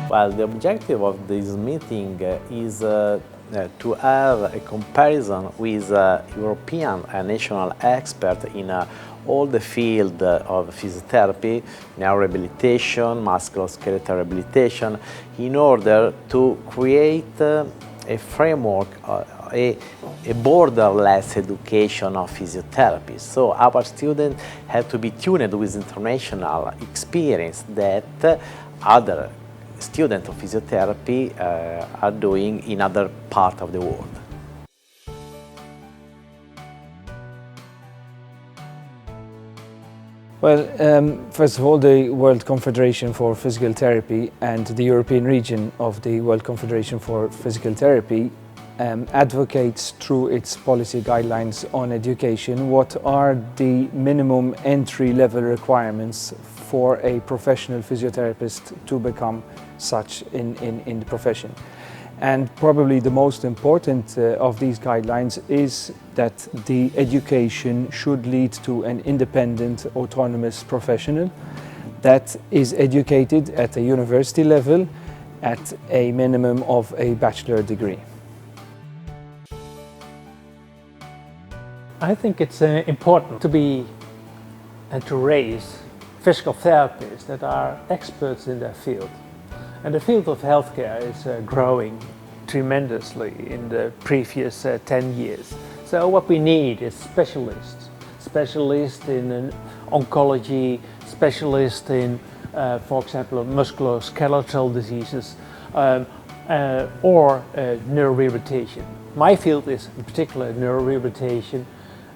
Well, the objective of this meeting is to have a comparison with European and national experts in all the field of physiotherapy, neurorehabilitation, musculoskeletal rehabilitation, in order to create a framework, a borderless education of physiotherapy. So our students have to be tuned with international experience that other students of physiotherapy are doing in other parts of the world. Well, first of all, the World Confederation for Physical Therapy and the European region of the World Confederation for Physical Therapy advocates through its policy guidelines on education what are the minimum entry-level requirements for a professional physiotherapist to become such in the profession. And probably the most important of these guidelines is that the education should lead to an independent, autonomous professional that is educated at a university level at a minimum of a bachelor degree. I think it's important to be and to raise physical therapists that are experts in their field. And the field of healthcare is growing tremendously in the previous 10 years. So what we need is specialists. Specialists in oncology, specialists in, for example, musculoskeletal diseases or neurorehabilitation. My field is in particular neurorehabilitation.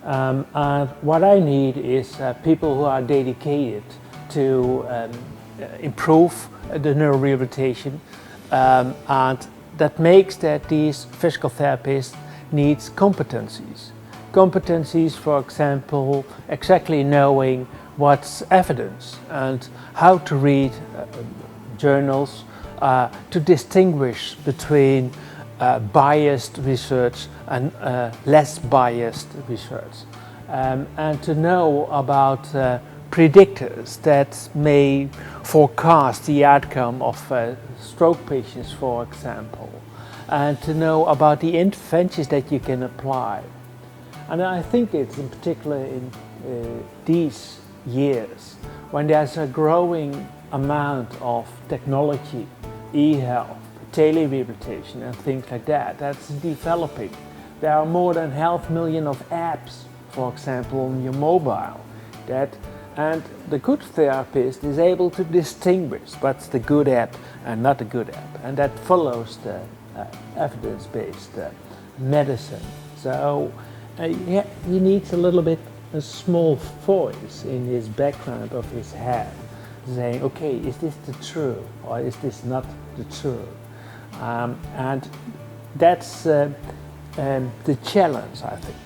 And what I need is people who are dedicated to improve the neurorehabilitation, and that makes that these physical therapists need competencies. Competencies, for example, exactly knowing what's evidence and how to read journals, to distinguish between biased research and less biased research, and to know about predictors that may forecast the outcome of stroke patients, for example, and to know about the interventions that you can apply. And I think it's in particular in these years when there's a growing amount of technology, e-health, telerehabilitation and things like that, that's developing. There are more than 500,000 of apps, for example, on your mobile, and the good therapist is able to distinguish what's the good app and not a good app, and that follows the evidence-based medicine. So yeah, he needs a little bit a small voice in his background of his head saying, okay, is this the true or is this not the true? And that's the challenge, I think.